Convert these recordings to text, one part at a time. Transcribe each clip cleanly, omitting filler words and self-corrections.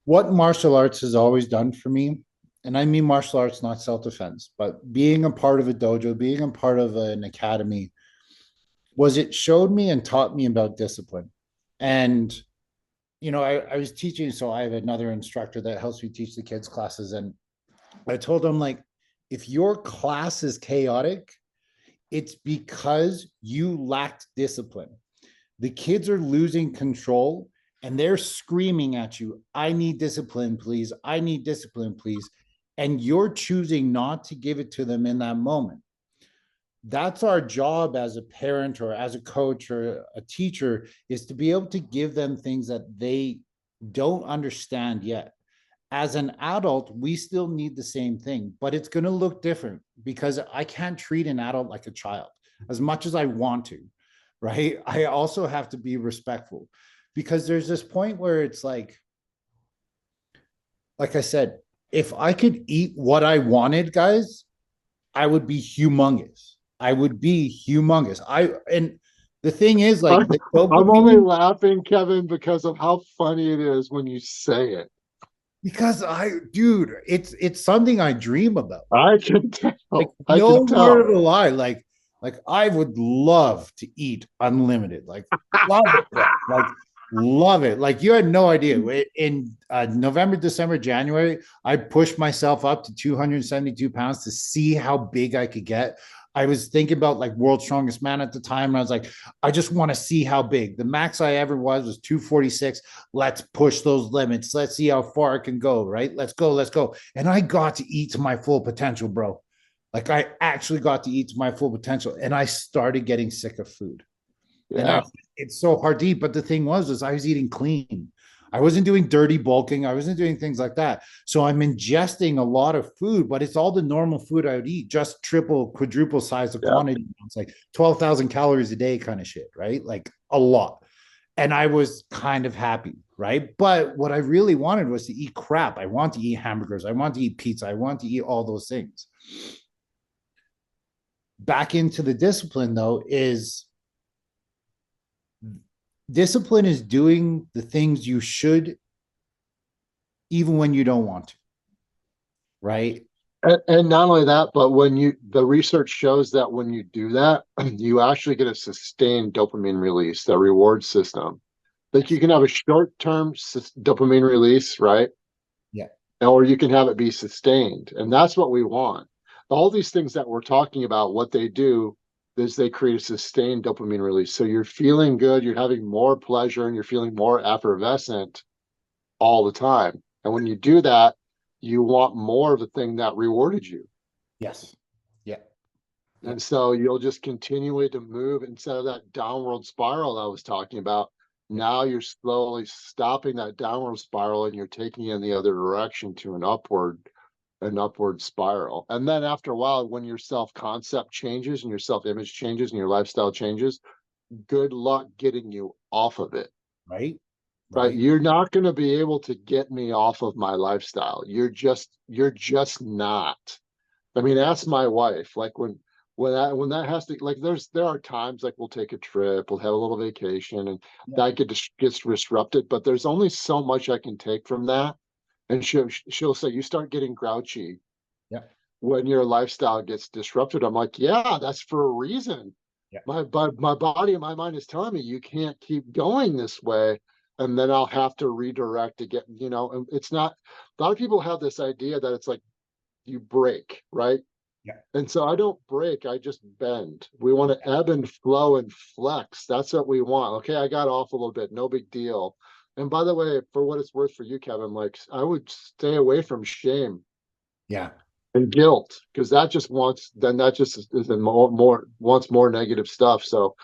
what martial arts has always done for me, and I mean martial arts, not self-defense, but being a part of a dojo, being a part of an academy, was it showed me and taught me about discipline. And I was teaching, so I have another instructor that helps me teach the kids classes, and I told him, like, if your class is chaotic, it's because you lacked discipline. The kids are losing control and they're screaming at you, I need discipline, please. I need discipline, please. And you're choosing not to give it to them in that moment. That's our job as a parent or as a coach or a teacher, is to be able to give them things that they don't understand yet. As an adult, we still need the same thing, but it's going to look different because I can't treat an adult like a child as much as I want to, right? I also have to be respectful, because there's this point where it's like I said, if I could eat what I wanted, guys, I would be humongous. I would be humongous. And the thing is, like, I'm the I'm only dopamine, laughing, Kevin, because of how funny it is when you say it. because dude, it's something I dream about. I can Like, tell. I no can word tell. of a lie. Like I would love to eat unlimited. Like, love it, bro. Like, love it. Like, you had no idea. In November, December, January, I pushed myself up to 272 pounds to see how big I could get. I was thinking about, like, world's strongest man at the time. And I was like, I just want to see how big. The max I ever was 246. Let's push those limits. Let's see how far it can go. Right. Let's go. Let's go. And I got to eat to my full potential, bro. Like, I actually got to eat to my full potential, and I started getting sick of food. And Yeah. it's so hard to eat. But the thing was I was eating clean. I wasn't doing dirty bulking. I wasn't doing things like that. So I'm ingesting a lot of food, but it's all the normal food I would eat, just triple, quadruple size of Yeah. quantity. It's like 12,000 calories a day kind of shit, right? Like, a lot. And I was kind of happy, right? But what I really wanted was to eat crap. I want to eat hamburgers. I want to eat pizza. I want to eat all those things. Back into the discipline, though, is discipline is doing the things you should, even when you don't want to, right? And not only that, but the research shows that when you do that, you actually get a sustained dopamine release, the reward system. Like you Yes. can have a short-term dopamine release, right? Yeah. Or you can have it be sustained. And that's what we want. All these things that we're talking about, what they do is they create a sustained dopamine release. So you're feeling good, you're having more pleasure, and you're feeling more effervescent all the time. And when you do that, you want more of the thing that rewarded you. Yes. Yeah. Yeah. And so you'll just continue to move instead of that downward spiral I was talking about. Yeah. Now you're slowly stopping that downward spiral and you're taking in the other direction to an upward spiral. And then after a while, when your self concept changes and your self image changes and your lifestyle changes, good luck getting you off of it. Right. Right? Right. You're not going to be able to get me off of my lifestyle. You're just not. I mean, ask my wife. Like when that has to, like there are times like we'll take a trip, we'll have a little vacation, and Yeah. that gets disrupted. But there's only so much I can take from that. And she'll say, you start getting grouchy Yeah. when your lifestyle gets disrupted. I'm like, yeah, that's for a reason. Yeah. My body and my mind is telling me you can't keep going this way. And then I'll have to redirect to get. And it's not, a lot of people have this idea that it's like you break, right? Yeah. And so I don't break, I just bend. We want to ebb and flow and flex. That's what we want. Okay, I got off a little bit, no big deal. And by the way, for what it's worth for you, Kevin, like I would stay away from shame Yeah. and guilt because that just is a more wants more negative stuff. So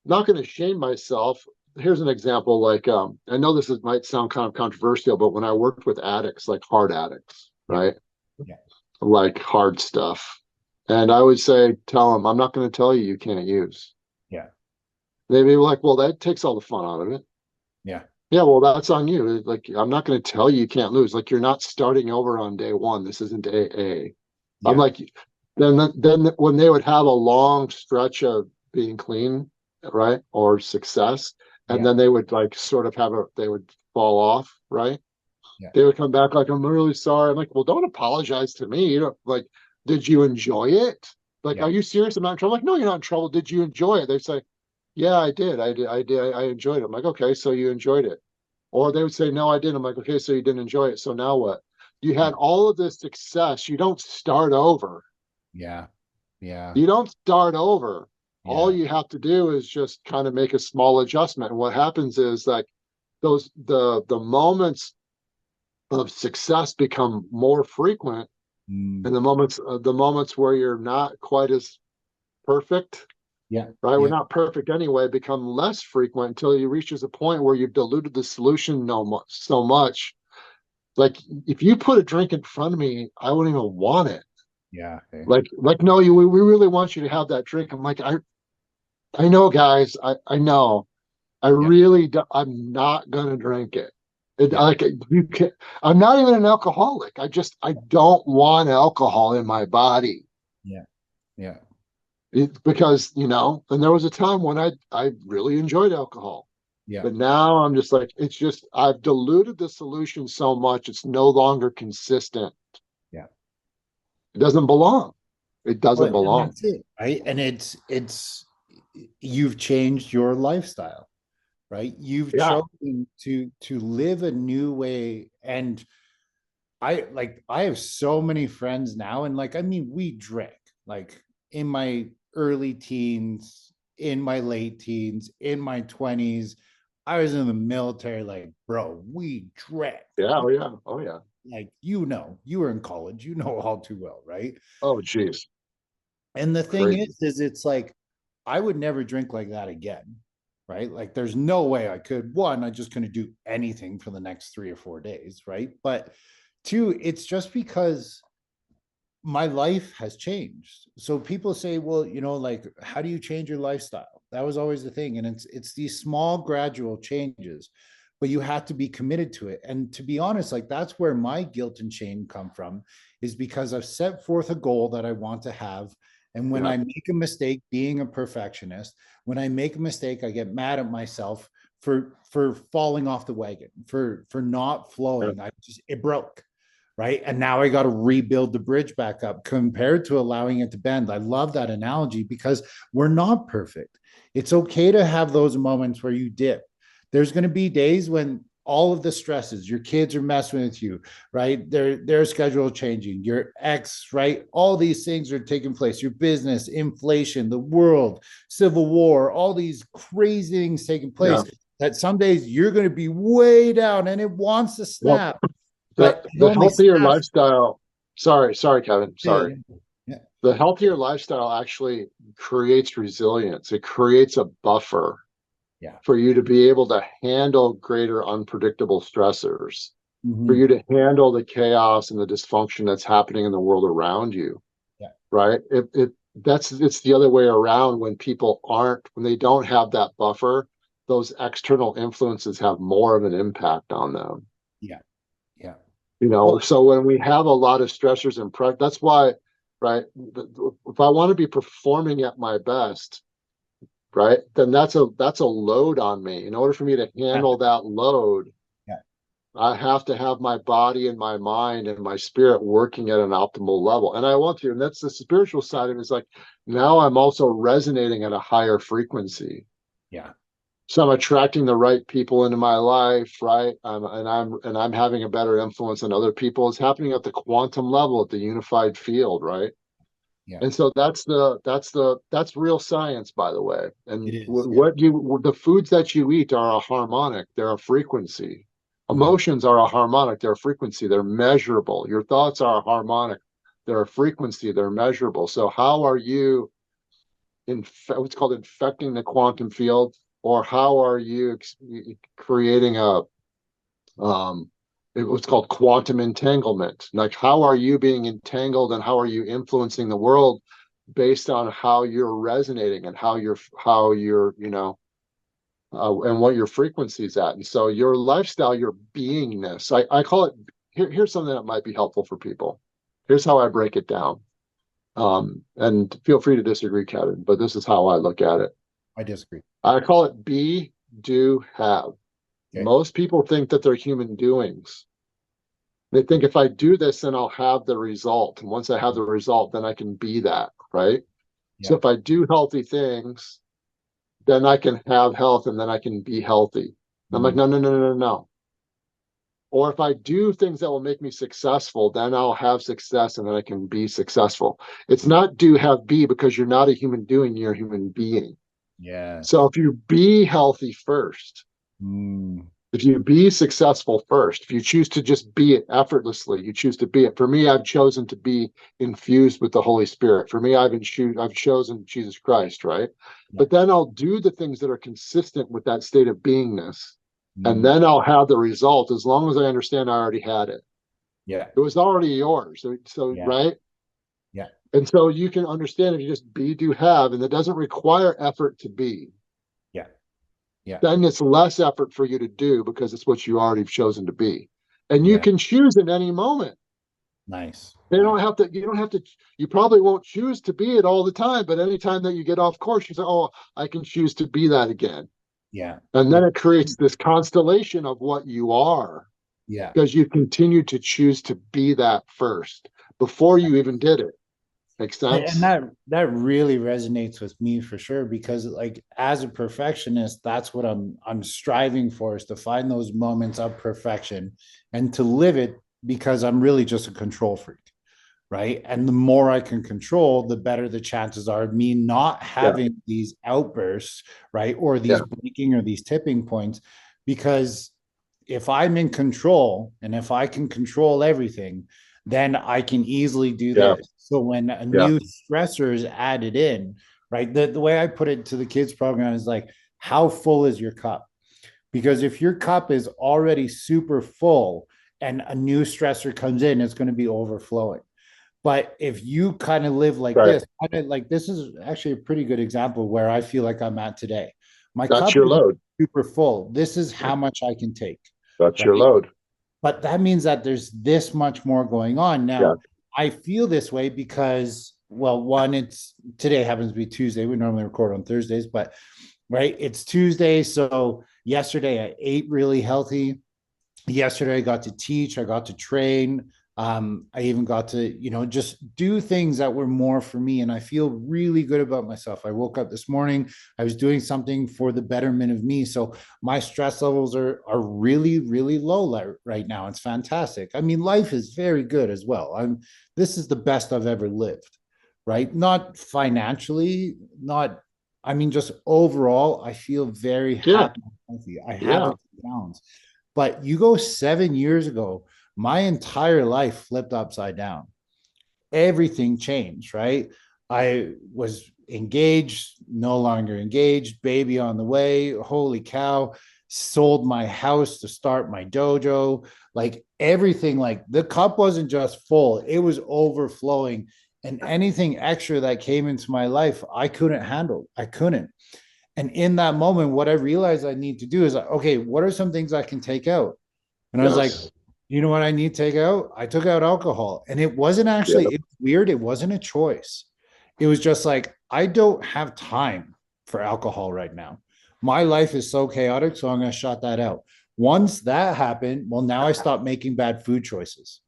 I'm not going to shame myself. Here's an example. Like I know might sound kind of controversial, but when I worked with addicts, like hard addicts, Yeah. right? Yeah. Like hard stuff. And I would say, tell them, I'm not going to tell you you can't use. Yeah. They'd be like, well, that takes all the fun out of it. Yeah. Yeah, well, that's on you. Like, I'm not going to tell you you can't lose. Like, you're not starting over on day one. This isn't AA. I'm Yeah. like, then when they would have a long stretch of being clean, right, or success, and Yeah. then they would like sort of they would fall off, right? Yeah. They would come back like, I'm really sorry. I'm like, well, don't apologize to me. You know, like, did you enjoy it? Like, Yeah. are you serious? I'm not in trouble. Like, no, you're not in trouble. Did you enjoy it? They say, yeah, I did. I enjoyed it. I'm like, okay, so you enjoyed it. Or they would say, no, I didn't. I'm like, okay, so you didn't enjoy it. So now what? You Yeah. had all of this success. You don't start over. Yeah. Yeah. You don't start over. All Yeah. you have to do is just kind of make a small adjustment. And what happens is like the moments of success become more frequent, Mm, and the moments where you're not quite as perfect, yeah. right? We're Yeah. not perfect anyway, become less frequent until you reaches a point where you've diluted the solution so much. Like if you put a drink in front of me, I wouldn't even want it. Yeah. Okay. Like no, we really want you to have that drink. I'm like, I know, guys, I know. I Yeah. really do, I'm not gonna drink it. Yeah. Like you can, I'm not even an alcoholic. I don't want alcohol in my body. Yeah. Yeah. Because and there was a time when I really enjoyed alcohol, Yeah. but now I'm just like it's just I've diluted the solution so much it's no longer consistent. Yeah. It doesn't belong. It doesn't Well, and belong. that's it, right? And you've changed your lifestyle, right? You've Yeah, chosen to live a new way. And I have so many friends now, and like I mean, we drank like in my early teens, in my late teens, in my 20s. I was in the military, like, bro, we drank. yeah, oh yeah, oh yeah. Like, you were in college, all too well, right? Oh geez, And the thing crazy. is it's like I would never drink like that again, right? Like there's no way I could. One, I just couldn't do anything for the next 3 or 4 days, right? But two, it's just because my life has changed. So people say, well, like, how do you change your lifestyle? That was always the thing. And it's these small gradual changes, but you have to be committed to it. And to be honest, like that's where my guilt and shame come from, is because I've set forth a goal that I want to have. And when Yeah, I make a mistake, being a perfectionist, when I make a mistake, I get mad at myself for falling off the wagon, for not yeah, flowing. It broke, right? And now I got to rebuild the bridge back up compared to allowing it to bend. I love that analogy because we're not perfect. It's okay to have those moments where you dip. There's going to be days when all of the stresses, your kids are messing with you, right? Their schedule changing, your ex, right? All these things are taking place. Your business, inflation, the world, civil war, all these crazy things taking yeah. place. That some days you're going to be way down and it wants to Well, snap, the but it the only healthier snaps. lifestyle. Sorry, Kevin. Sorry. Yeah, The healthier lifestyle actually creates resilience. It creates a buffer yeah, for you to be able to handle greater unpredictable stressors, for hmm you to handle the chaos and the dysfunction that's happening in the world around you, yeah, right? It's the other way around when they don't have that buffer, those external influences have more of an impact on them. yeah, yeah. You know, Well, so when we have a lot of stressors and that's why, right? If I want to be performing at my best, right, then that's a load on me. In order for me to yeah, handle that load, yeah, I have to have my body and my mind and my spirit working at an optimal level. And I want to, and that's the spiritual side of it, is like now I'm also resonating at a higher frequency. yeah, So I'm attracting the right people into my life, right? I'm having a better influence on other people. It's happening at the quantum level, at the unified field, right? yeah. And so that's real science, by the way. It And is. Yeah. the foods that you eat are a harmonic, they're a frequency. Mhm. Emotions are a harmonic, they're a frequency, they're measurable. Your thoughts are a harmonic, they're a frequency, they're measurable. So how are you in what's called infecting the quantum field, or how are you creating a um what's called quantum entanglement? Like how are you being entangled and how are you influencing the world based on how you're resonating and how you're and what your frequency is at. And so your lifestyle, your beingness, I call it, here's something that might be helpful for people. Here's how I break it down. And feel free to disagree, Kevin, but this is how I look at it. I disagree. I call it be, do, have. Okay. Most people think that they're human doings. They think if I do this, then I'll have the result. And once I have the result, then I can be that, right? So Yeah. if I do healthy things, then I can have health and then I can be healthy. And I'm like, Mm. no, no, no, no, no, no. Or if I do things that will make me successful, then I'll have success and then I can be successful. It's not do, have, be, because you're not a human doing, you're a human being. So Yes. if you be healthy first, Mm. if you be successful first, if you choose to just be it effortlessly, you choose to be it. For me, I've chosen to be infused with the Holy Spirit. For me, I've chosen Jesus Christ, right? Yeah. But then I'll do the things that are consistent with that state of beingness. And Mm. then I'll have the result as long as I understand I already had it. Yeah. It was already yours. So Yeah. right. Yeah. And so you can understand if you just be, do, have, and that doesn't require effort to be, Yeah. Yeah. then it's less effort for you to do because it's what you already have chosen to be. And you Yeah. can choose at any moment. Nice. They Nice. don't have to, you don't have to, you probably won't choose to be it all the time, but anytime that you get off course, you say, oh, I can choose to be that again. Yeah. And Yeah. then it creates this constellation of what you are Yeah. because you continue to choose to be that first before you even did it. Makes And sense? that really resonates with me for sure, because like as a perfectionist, that's what I'm striving for, is to find those moments of perfection and to live it, because I'm really just a control freak, right? And the more I can control, the better the chances are of me not Yeah. having these outbursts, right? Or Yeah. these breaking or these tipping points. Because if I'm in control and if I can control everything, then I can easily do Yeah. this. So when a Yeah. new stressor is added in, right? The way I put it to the kids program is like, how full is your cup? Because if your cup is already super full and a new stressor comes in, it's going to be overflowing. But if you kind of live like Right. this, kind of like this is actually a pretty good example where I feel like I'm at today. My That's cup your is load. super full. This is Yeah. how much I can take, That's your right? load. But that means that there's this much more going on. Yeah. Now, I feel this way because, well, one, it's today happens to be Tuesday. We normally record on Thursdays, but right, it's Tuesday. So yesterday I ate really healthy. Yesterday I got to teach, I got to train. I even got to, just do things that were more for me. And I feel really good about myself. I woke up this morning, I was doing something for the betterment of me. So my stress levels are really, really low right now. It's fantastic. I mean, life is very good as well. This is the best I've ever lived, right? Not financially, not, I mean, just overall, I feel very Yeah. happy, healthy. I Yeah. haven't balance. But you go 7 years ago, my entire life flipped upside down. Everything changed, right? I was engaged, no longer engaged, baby on the way. Holy cow. Sold my house to start my dojo. Like everything, like the cup wasn't just full, it was overflowing. And anything extra that came into my life, I couldn't handle. I couldn't. And in that moment, what I realized I need to do is, okay, what are some things I can take out? And I was like, Yes. you know what I need to take out? I took out alcohol. And it wasn't Yeah. actually, it was weird. It wasn't a choice. It was just like, I don't have time for alcohol right now. My life is so chaotic. So I'm going to shut that out. Once that happened, well, now I stopped making bad food choices,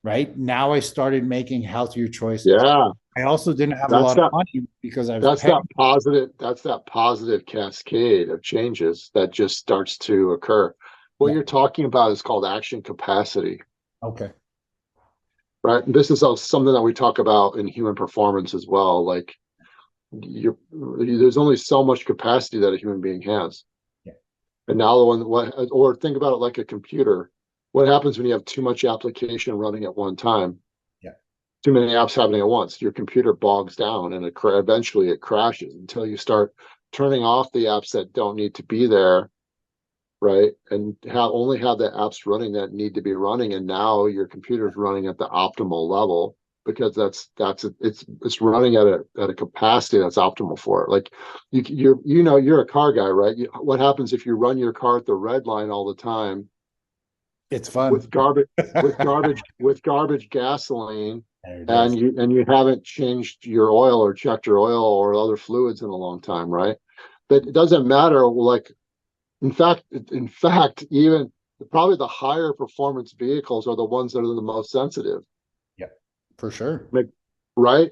right? Now I started making healthier choices. Yeah. I also didn't have a That's lot of that. money because I was That's paying. that positive. That's that positive cascade of changes that just starts to occur. What Yeah. you're talking about is called action capacity, Okay. right? And this is something that we talk about in human performance as well. Like there's only so much capacity that a human being has. Yeah. And now the one what or think about it like a computer. What happens when you have too much application running at one time? Yeah. Too many apps happening at once. Your computer bogs down and eventually it crashes until you start turning off the apps that don't need to be there, right? And only have the apps running that need to be running. And now your computer's running at the optimal level because it's running at a capacity that's optimal for it. Like you're a car guy, right? What happens if you run your car at the red line all the time It's fun. with garbage There with garbage gasoline, it is. and you haven't changed your oil or checked your oil or other fluids in a long time, right? But it doesn't matter. Like in fact, even probably the higher performance vehicles are the ones that are the most sensitive. Yeah, for sure. Like, right?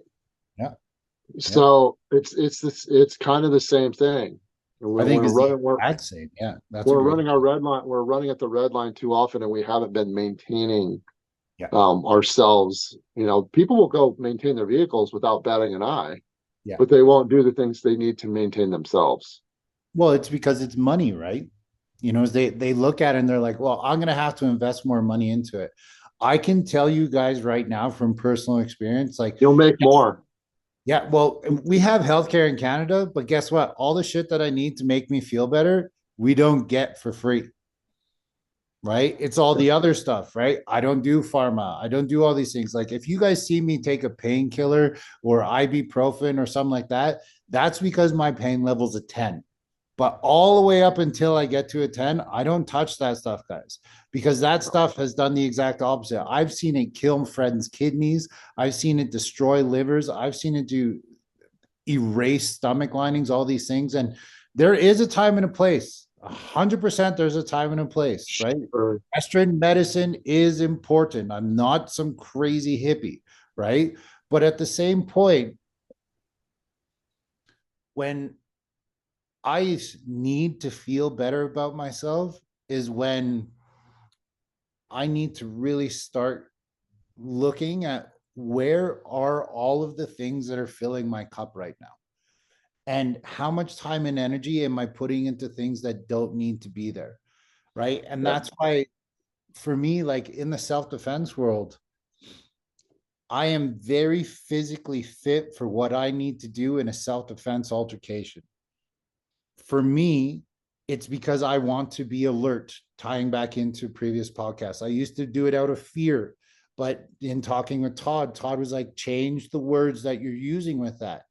Yeah, yeah. So it's kind of the same thing. I We're, think we're is the running we're, exact same. Yeah, that's a we're great. running our red line. We're running at the red line too often, and we haven't been maintaining Yeah, ourselves. People will go maintain their vehicles without batting an eye, yeah. but they won't do the things they need to maintain themselves. Well, it's because it's money, right? They look at it and they're like, well, I'm gonna have to invest more money into it. I can tell you guys right now from personal experience, like, You'll make more. yeah, well, we have healthcare in Canada, but guess what? All the shit that I need to make me feel better, we don't get for free, right? It's all the other stuff, right? I don't do pharma. I don't do all these things. Like if you guys see me take a painkiller or ibuprofen or something like that, that's because my pain level's a 10. But all the way up until I get to a 10, I don't touch that stuff, guys, because that stuff has done the exact opposite. I've seen it kill friends' kidneys. I've seen it destroy livers. I've seen it do erase stomach linings, all these things. And there is a time and a place. 100% there's a time and a place, right? Or, Western medicine is important. I'm not some crazy hippie, right? But at the same point, when I need to feel better about myself is when I need to really start looking at where are all of the things that are filling my cup right now, and how much time and energy am I putting into things that don't need to be there, right? And yeah, that's why for me, like in the self-defense world, I am very physically fit for what I need to do in a self-defense altercation. For me, it's because I want to be alert, tying back into previous podcasts. I used to do it out of fear, but in talking with Todd, Todd was like, change the words that you're using with that.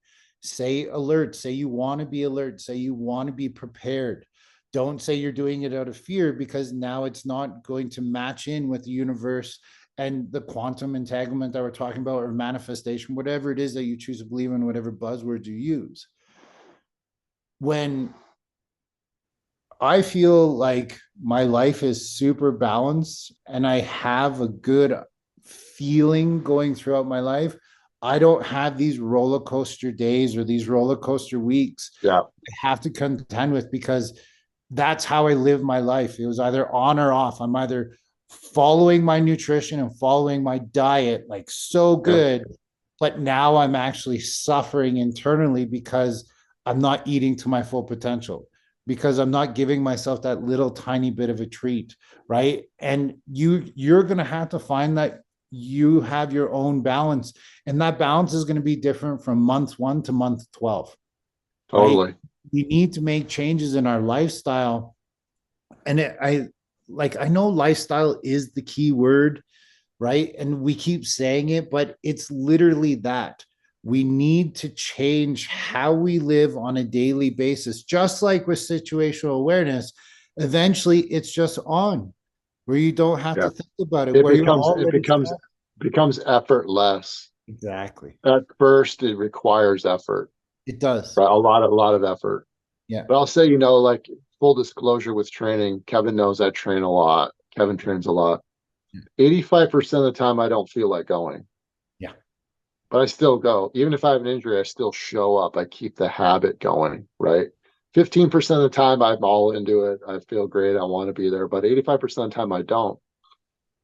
Say alert, say you want to be alert, say you want to be prepared. Don't say you're doing it out of fear, because now it's not going to match in with the universe and the quantum entanglement that we're talking about, or manifestation, whatever it is that you choose to believe in, whatever buzzwords you use. When I feel like my life is super balanced and I have a good feeling going throughout my life, I don't have these roller coaster days or these roller coaster weeks yeah, I have to contend with, because that's how I live my life. It was either on or off. I'm either following my nutrition and following my diet like so yeah, good, but now I'm actually suffering internally because I'm not eating to my full potential, because I'm not giving myself that little tiny bit of a treat, right? And you're going to have to find that you have your own balance, and that balance is going to be different from month 1 to month 12, right? totally. We need to make changes in our lifestyle. And I know lifestyle is the key word, right? And we keep saying it, but it's literally that. We need to change how we live on a daily basis, just like with situational awareness. Eventually, it's just on, where you don't have Yeah. to think about it, It where you're becomes it already becomes set. becomes effortless. Exactly. At first, it requires effort, It does. right? A lot of effort. Yeah. But I'll say, like full disclosure with training, Kevin knows I train a lot. Kevin trains a lot. 85% of the time, I don't feel like going, Yeah. but I still go. Even if I have an injury, I still show up. I keep the habit going, right? 15% of the time, I'm all into it. I feel great. I want to be there. But 85% of the time, I don't.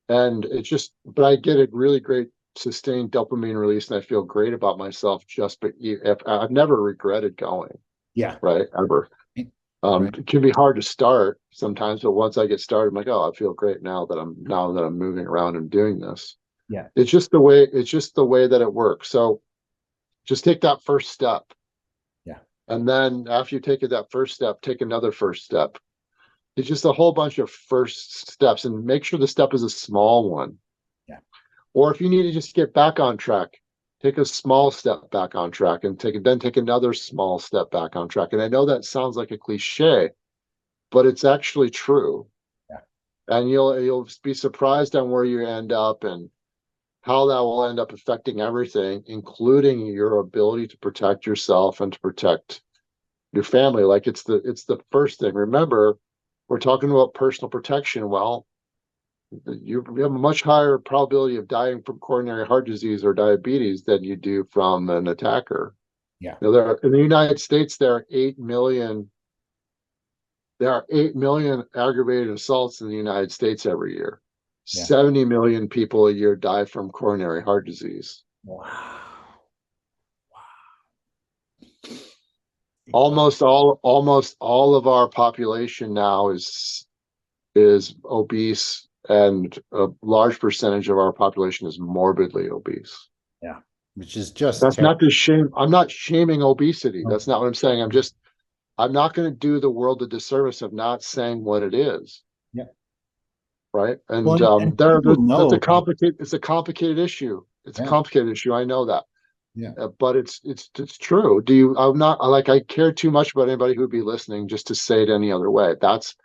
And it's just, but I get a really great sustained dopamine release, and I feel great about myself. But if I've never regretted going, Yeah. right? Ever. Right. It can be hard to start sometimes, but once I get started, I'm like, oh, I feel great now that I'm moving around and doing this. Yeah. It's just the way that it works. So just take that first step. Yeah. And then after you take that first step, take another first step. It's just a whole bunch of first steps, and make sure the step is a small one. Yeah. Or if you need to just get back on track, take a small step back on track, and take another small step back on track. And I know that sounds like a cliche, but it's actually true. Yeah. And you'll be surprised on where you end up and how that will end up affecting everything, including your ability to protect yourself and to protect your family. Like it's the first thing. Remember, we're talking about personal protection. Well, you have a much higher probability of dying from coronary heart disease or diabetes than you do from an attacker. Yeah. You know, in the United States, there are 8 million aggravated assaults in the United States every year. Yeah. 70 million people a year die from coronary heart disease. Wow. Wow. Almost all of our population now is obese, and a large percentage of our population is morbidly obese. Yeah. Which is just That's terrible. not to shame. I'm not shaming obesity. That's not what I'm saying. I'm not going to do the world a disservice of not saying what it is. Yeah. Right. Well, And and people that's know, like, it's a complicated issue. It's a yeah, complicated issue. I know that. yeah. But it's true. I'm not like, I care too much about anybody who'd be listening just to say it any other way. That's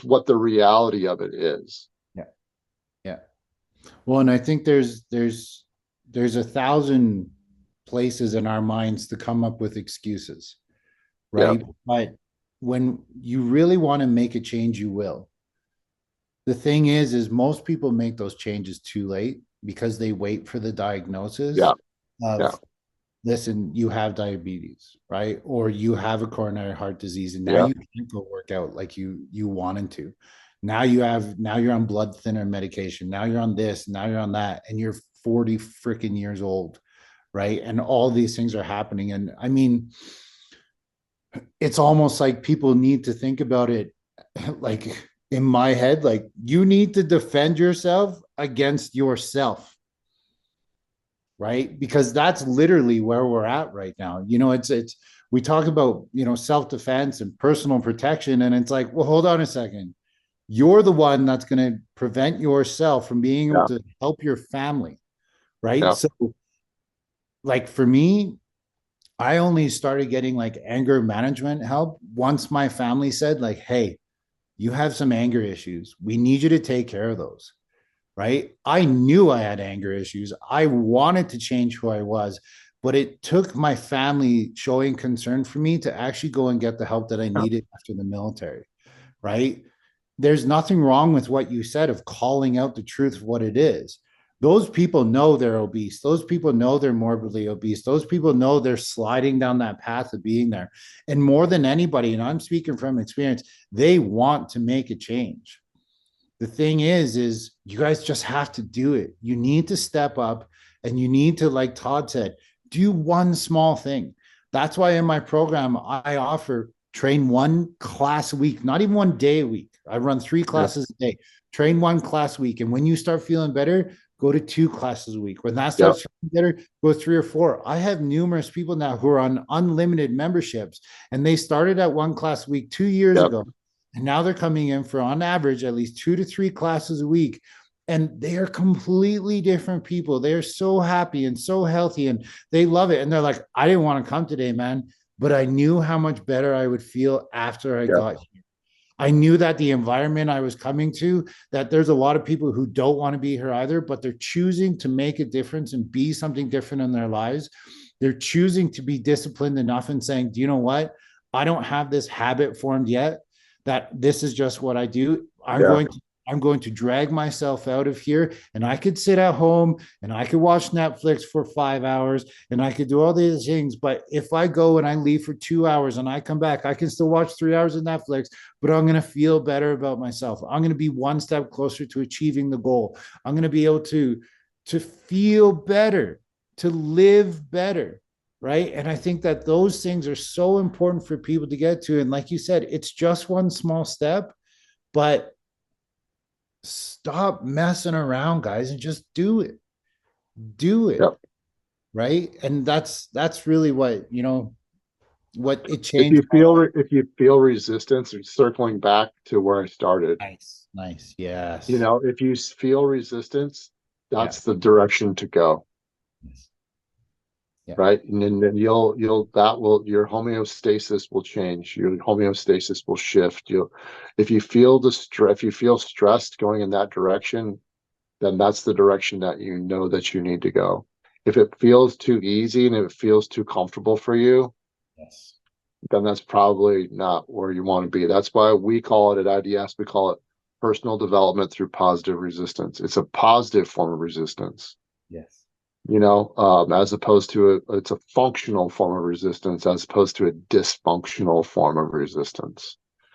what the reality of it is. Yeah. Yeah. Well, and I think there's 1,000 places in our minds to come up with excuses, Yeah. right? But when you really want to make a change, you will. The thing is most people make those changes too late because they wait for the diagnosis Yeah. Yeah. of, listen, you have diabetes, right? Or you have a coronary heart disease, and now Yeah. you can't go work out like you wanted to. Now you're on blood thinner medication. Now you're on this, now you're on that, and you're 40 freaking years old, right? And all these things are happening. And I mean, it's almost like people need to think about it like in my head, like you need to defend yourself against yourself, right? Because that's literally where we're at right now. It's we talk about, self-defense and personal protection, and it's like, well, hold on a second. You're the one that's going to prevent yourself from being able Yeah. to help your family, right? Yeah. So, like for me, I only started getting like anger management help once my family said, like, hey, you have some anger issues. We need you to take care of those, right? I knew I had anger issues. I wanted to change who I was, but it took my family showing concern for me to actually go and get the help that I Yeah. needed after the military, right? There's nothing wrong with what you said of calling out the truth of what it is. Those people know they're obese. Those people know they're morbidly obese. Those people know they're sliding down that path of being there. And more than anybody, and I'm speaking from experience, they want to make a change. The thing is you guys just have to do it. You need to step up, and you need to, like Todd said, do one small thing. That's why in my program I offer train one class a week, not even one day a week. I run 3 classes a day. Train one class a week, and when you start feeling better, go to 2 classes a week. When that Yeah. starts feeling better, go 3 or 4. I have numerous people now who are on unlimited memberships, and they started at 1 class a week 2 years Yeah. ago, and now they're coming in for, on average, at least 2 to 3 classes a week. And they are completely different people. They're so happy and so healthy, and they love it. And they're like, I didn't want to come today, man, but I knew how much better I would feel after I Yeah. got here. I knew that the environment I was coming to, that there's a lot of people who don't want to be here either, but they're choosing to make a difference and be something different in their lives. They're choosing to be disciplined enough and saying, do you know what? I don't have this habit formed yet that this is just what I do. Yeah. I'm going to drag myself out of here, and I could sit at home and I could watch Netflix for 5 hours and I could do all these things. But if I go and I leave for 2 hours and I come back, I can still watch 3 hours of Netflix, but I'm going to feel better about myself. I'm going to be one step closer to achieving the goal. I'm going to be able to feel better, to live better. Right. And I think that those things are so important for people to get to. And like you said, it's just one small step, but stop messing around, guys, and just do it. Do it. Yeah. Right. And that's really what it changed my life. If you feel resistance, or circling back to where I started, Nice. Nice. Yes. if you feel resistance, Yeah. that's the direction to go. Yes. Yeah. Right. And then your homeostasis will change. Your homeostasis will shift. If you feel if you feel stressed going in that direction, then that's the direction that that you need to go. If it feels too easy and if it feels too comfortable for you, Yes. then that's probably not where you want to be. That's why we call it at IDS, we call it personal development through positive resistance. It's a positive form of resistance, Yes. as opposed to it's a functional form of resistance as opposed to a dysfunctional form of resistance.